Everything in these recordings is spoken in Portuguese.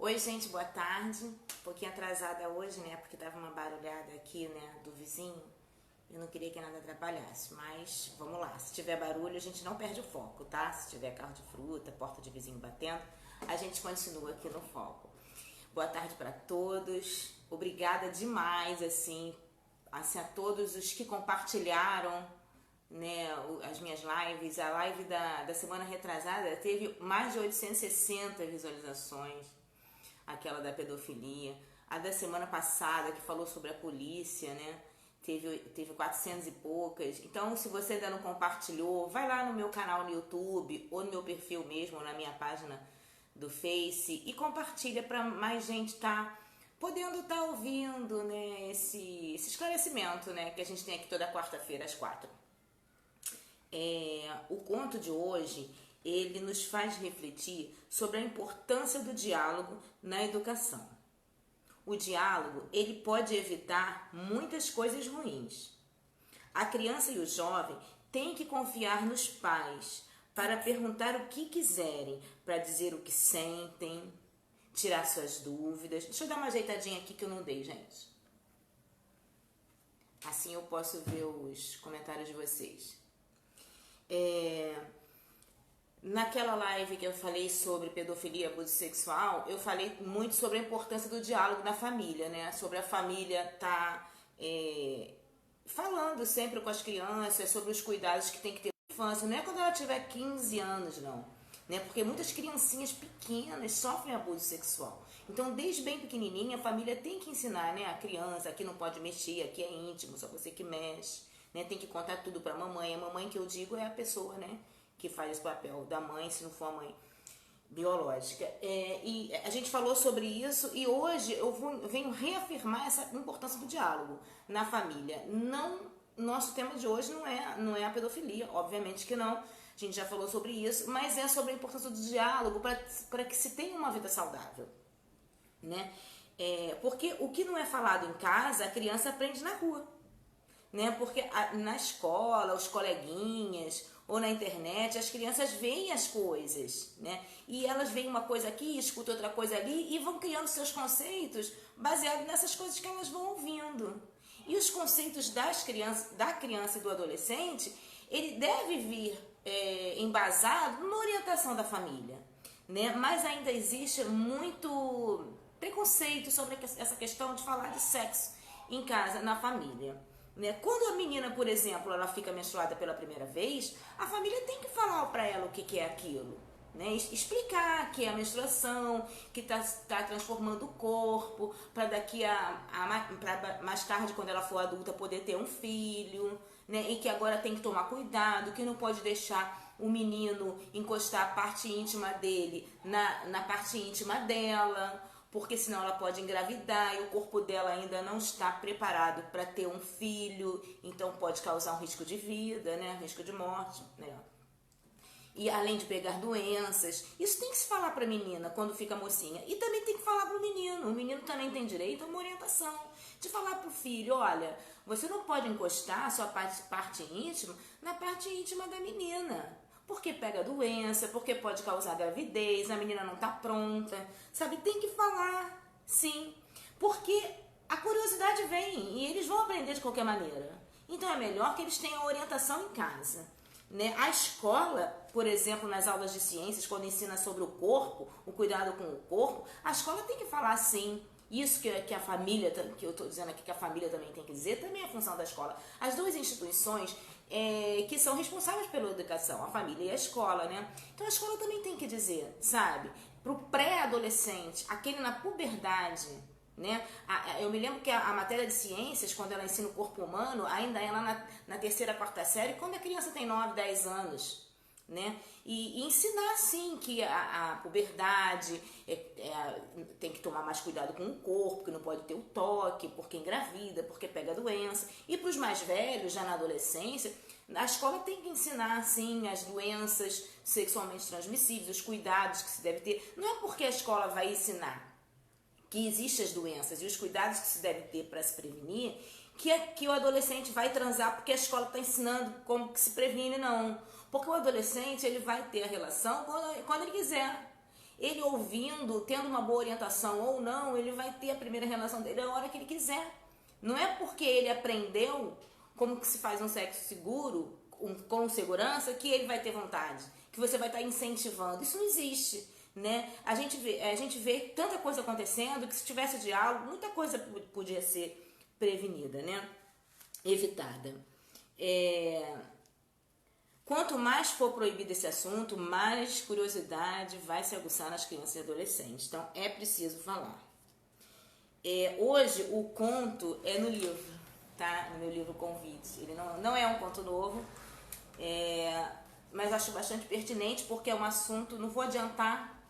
Oi, gente, boa tarde. Um pouquinho atrasada hoje, né? Porque tava uma barulhada aqui, né, do vizinho. Eu não queria que nada atrapalhasse, mas vamos lá. Se tiver barulho, a gente não perde o foco, tá? Se tiver carro de fruta, porta de vizinho batendo, a gente continua aqui no foco. Boa tarde para todos. Obrigada demais, assim, a todos os que compartilharam, né, as minhas lives. A live da semana retrasada teve mais de 860 visualizações, aquela da pedofilia. A da semana passada, que falou sobre a polícia, né, teve 400 e poucas. Então, se você ainda não compartilhou, vai lá no meu canal no YouTube, ou no meu perfil mesmo, ou na minha página do Face, e compartilha para mais gente podendo estar ouvindo, né, esse esclarecimento, né, que a gente tem aqui toda quarta-feira às 4. O conto de hoje, ele nos faz refletir sobre a importância do diálogo na educação. O diálogo, ele pode evitar muitas coisas ruins. A criança e o jovem têm que confiar nos pais para perguntar o que quiserem, para dizer o que sentem, tirar suas dúvidas. Deixa eu dar uma ajeitadinha aqui que eu não dei, gente. Assim eu posso ver os comentários de vocês. Naquela live que eu falei sobre pedofilia e abuso sexual, eu falei muito sobre a importância do diálogo na família, né? Sobre a família falando sempre com as crianças, sobre os cuidados que tem que ter na infância. Não é quando ela tiver 15 anos, não. Né? Porque muitas criancinhas pequenas sofrem abuso sexual. Então, desde bem pequenininha, a família tem que ensinar, né? A criança, aqui não pode mexer, aqui é íntimo, só você que mexe. Né? Tem que contar tudo pra mamãe. A mamãe que eu digo é a pessoa, né, que faz o papel da mãe, se não for a mãe biológica. E a gente falou sobre isso e hoje eu venho reafirmar essa importância do diálogo na família. Nosso tema de hoje não é a pedofilia, obviamente que não. A gente já falou sobre isso, mas é sobre a importância do diálogo para que se tenha uma vida saudável, né? Porque o que não é falado em casa, a criança aprende na rua, né? Porque na escola, os coleguinhas ou na internet, as crianças veem as coisas, né? E elas veem uma coisa aqui, escutam outra coisa ali e vão criando seus conceitos baseados nessas coisas que elas vão ouvindo. E os conceitos da criança e do adolescente, ele deve vir embasado numa orientação da família, né? Mas ainda existe muito preconceito sobre essa questão de falar de sexo em casa, na família. Né? Quando a menina, por exemplo, ela fica menstruada pela primeira vez, a família tem que falar para ela o que é aquilo, né? Explicar que é a menstruação, que está transformando o corpo, para pra mais tarde, quando ela for adulta, poder ter um filho, né? E que agora tem que tomar cuidado, que não pode deixar o menino encostar a parte íntima dele na parte íntima dela, porque senão ela pode engravidar e o corpo dela ainda não está preparado para ter um filho, então pode causar um risco de vida, né? Risco de morte, né? E além de pegar doenças, isso tem que se falar para a menina quando fica mocinha. E também tem que falar para o menino também tem direito a uma orientação. De falar para o filho, olha, você não pode encostar a sua parte íntima na parte íntima da menina. Porque pega doença, porque pode causar gravidez, a menina não tá pronta, sabe? Tem que falar, sim. Porque a curiosidade vem e eles vão aprender de qualquer maneira. Então é melhor que eles tenham orientação em casa. Né? A escola, por exemplo, nas aulas de ciências, quando ensina sobre o corpo, o cuidado com o corpo, a escola tem que falar sim. Isso que a família, que eu estou dizendo aqui que a família também tem que dizer, também é função da escola. As duas instituições que são responsáveis pela educação, a família e a escola, né? Então a escola também tem que dizer, sabe? Para o pré-adolescente, aquele na puberdade, né? Eu me lembro que a matéria de ciências, quando ela ensina o corpo humano, ainda é lá na terceira, quarta série, quando a criança tem 9, 10 anos, né? E ensinar sim que a puberdade tem que tomar mais cuidado com o corpo, que não pode ter o toque, porque engravida, porque pega doença. E para os mais velhos, já na adolescência, a escola tem que ensinar sim as doenças sexualmente transmissíveis, os cuidados que se deve ter. Não é porque a escola vai ensinar que existem as doenças e os cuidados que se deve ter para se prevenir, que o adolescente vai transar porque a escola está ensinando como que se previne, não. Porque o adolescente, ele vai ter a relação quando ele quiser. Ele ouvindo, tendo uma boa orientação ou não, ele vai ter a primeira relação dele a hora que ele quiser. Não é porque ele aprendeu como que se faz um sexo seguro, com segurança, que ele vai ter vontade, que você vai estar incentivando. Isso não existe, né? A gente vê tanta coisa acontecendo que se tivesse diálogo, muita coisa podia ser prevenida, né? Evitada. Quanto mais for proibido esse assunto, mais curiosidade vai se aguçar nas crianças e adolescentes. Então, é preciso falar. Hoje, o conto é no livro, tá? No meu livro Convite. Ele não é um conto novo, mas acho bastante pertinente porque é um assunto, não vou adiantar,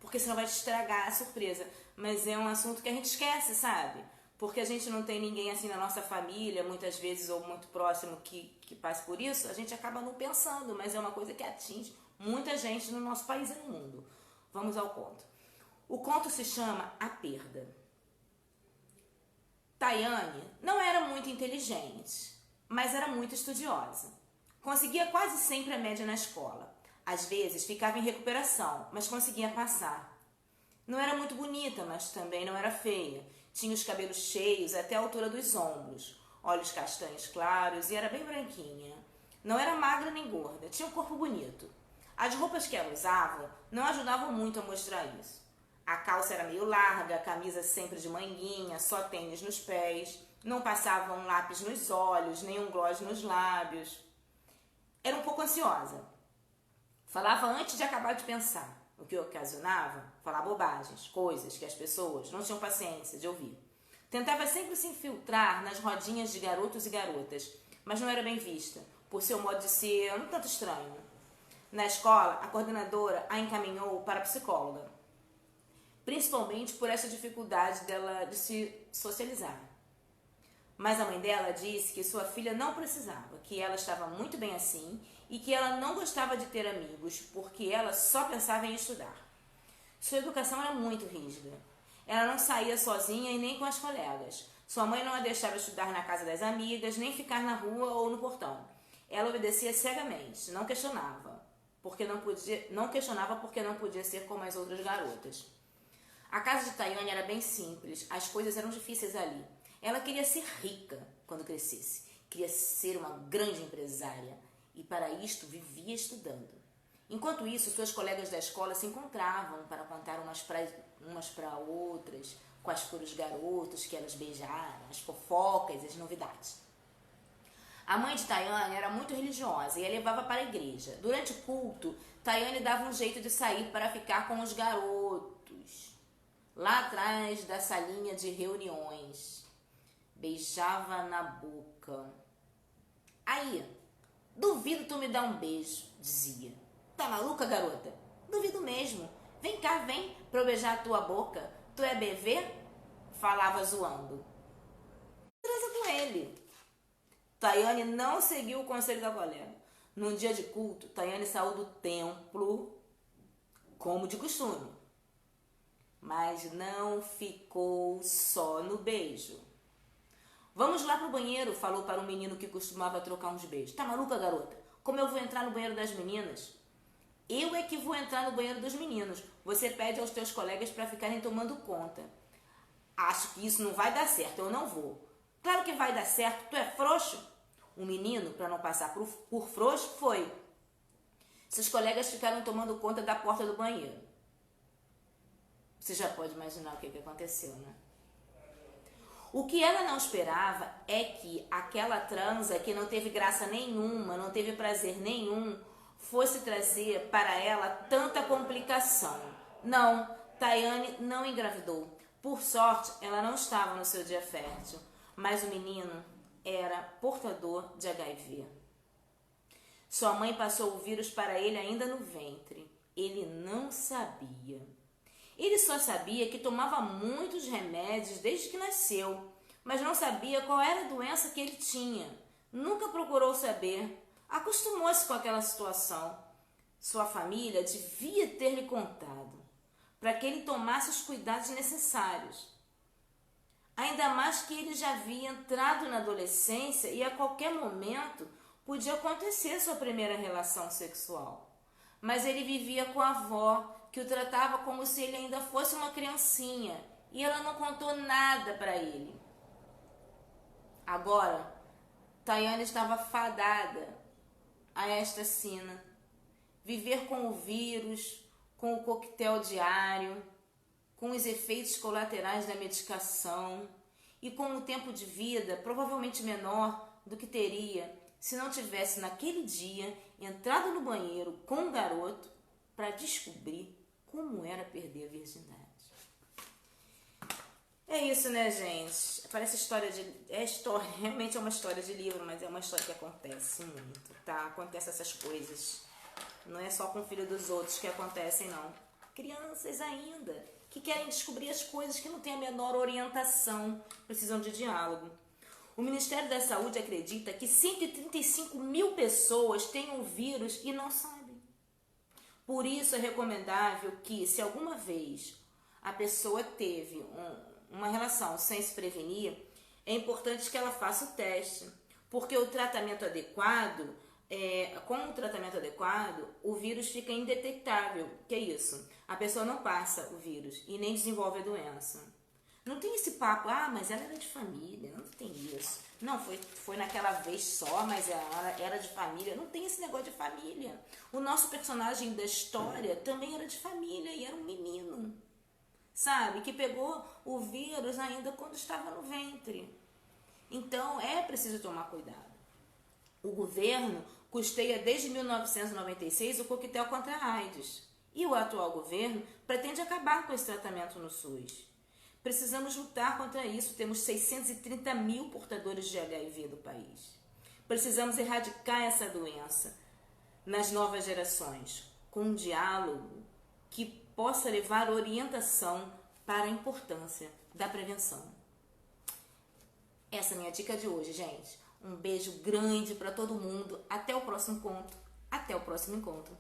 porque senão vai estragar a surpresa, mas é um assunto que a gente esquece, sabe? Porque a gente não tem ninguém assim na nossa família, muitas vezes, ou muito próximo que passe por isso, a gente acaba não pensando, mas é uma coisa que atinge muita gente no nosso país e no mundo. Vamos ao conto. O conto se chama A Perda. Tayane não era muito inteligente, mas era muito estudiosa. Conseguia quase sempre a média na escola. Às vezes ficava em recuperação, mas conseguia passar. Não era muito bonita, mas também não era feia. Tinha os cabelos cheios até a altura dos ombros, olhos castanhos claros e era bem branquinha. Não era magra nem gorda, tinha um corpo bonito. As roupas que ela usava não ajudavam muito a mostrar isso. A calça era meio larga, a camisa sempre de manguinha, só tênis nos pés, não passava um lápis nos olhos, nem um gloss nos lábios. Era um pouco ansiosa. Falava antes de acabar de pensar, o que ocasionava falar bobagens, coisas que as pessoas não tinham paciência de ouvir. Tentava sempre se infiltrar nas rodinhas de garotos e garotas, mas não era bem vista, por seu modo de ser um tanto estranho. Na escola, a coordenadora a encaminhou para a psicóloga, principalmente por essa dificuldade dela de se socializar. Mas a mãe dela disse que sua filha não precisava, que ela estava muito bem assim e que ela não gostava de ter amigos porque ela só pensava em estudar. Sua educação era muito rígida. Ela não saía sozinha e nem com as colegas. Sua mãe não a deixava estudar na casa das amigas, nem ficar na rua ou no portão. Ela obedecia cegamente, não questionava porque não podia ser como as outras garotas. A casa de Tayane era bem simples, as coisas eram difíceis ali. Ela queria ser rica quando crescesse, queria ser uma grande empresária e para isto vivia estudando. Enquanto isso, suas colegas da escola se encontravam para contar umas para outras quais foram os garotos que elas beijaram, as fofocas e as novidades. A mãe de Tayane era muito religiosa e a levava para a igreja. Durante o culto, Tayane dava um jeito de sair para ficar com os garotos, lá atrás da salinha de reuniões. Beijava na boca. Aí, duvido tu me dar um beijo, dizia. Tá maluca, garota? Duvido mesmo. Vem cá, vem, pra eu beijar a tua boca. Tu é bebê? Falava zoando. Transa com ele. Tayane não seguiu o conselho da colega. Num dia de culto, Tayane saiu do templo, como de costume. Mas não ficou só no beijo. Vamos lá pro banheiro, falou para um menino que costumava trocar uns beijos. Tá maluca, garota? Como eu vou entrar no banheiro das meninas? Eu é que vou entrar no banheiro dos meninos. Você pede aos teus colegas para ficarem tomando conta. Acho que isso não vai dar certo, eu não vou. Claro que vai dar certo, tu é frouxo? O menino, para não passar por frouxo, foi. Seus colegas ficaram tomando conta da porta do banheiro. Você já pode imaginar o que aconteceu, né? O que ela não esperava é que aquela transa que não teve graça nenhuma, não teve prazer nenhum, fosse trazer para ela tanta complicação. Não, Tayane não engravidou. Por sorte, ela não estava no seu dia fértil, mas o menino era portador de HIV. Sua mãe passou o vírus para ele ainda no ventre. Ele não sabia. Ele só sabia que tomava muitos remédios desde que nasceu, mas não sabia qual era a doença que ele tinha. Nunca procurou saber. Acostumou-se com aquela situação. Sua família devia ter lhe contado, para que ele tomasse os cuidados necessários. Ainda mais que ele já havia entrado na adolescência e a qualquer momento podia acontecer sua primeira relação sexual. Mas ele vivia com a avó, que o tratava como se ele ainda fosse uma criancinha e ela não contou nada para ele. Agora, Tayane estava fadada a esta sina. Viver com o vírus, com o coquetel diário, com os efeitos colaterais da medicação e com um tempo de vida provavelmente menor do que teria se não tivesse naquele dia entrado no banheiro com um garoto para descobrir como era perder a virgindade. É isso, né, gente? Parece história de... realmente é uma história de livro, mas é uma história que acontece muito, tá? Acontece essas coisas. Não é só com o filho dos outros que acontecem, não. Crianças ainda, que querem descobrir as coisas, que não têm a menor orientação, precisam de diálogo. O Ministério da Saúde acredita que 135 mil pessoas têm o vírus e não sabem. Por isso é recomendável que, se alguma vez a pessoa teve uma relação sem se prevenir, é importante que ela faça o teste, porque o tratamento adequado, com o tratamento adequado, o vírus fica indetectável. Que é isso? A pessoa não passa o vírus e nem desenvolve a doença. Não tem esse papo, mas ela era de família, não tem isso. Não, foi naquela vez só, mas ela era de família. Não tem esse negócio de família. O nosso personagem da história também era de família e era um menino, sabe? Que pegou o vírus ainda quando estava no ventre. Então, é preciso tomar cuidado. O governo custeia desde 1996 o coquetel contra a AIDS. E o atual governo pretende acabar com esse tratamento no SUS. Precisamos lutar contra isso. Temos 630 mil portadores de HIV do país. Precisamos erradicar essa doença nas novas gerações, com um diálogo que possa levar orientação para a importância da prevenção. Essa é a minha dica de hoje, gente. Um beijo grande para todo mundo. Até o próximo encontro.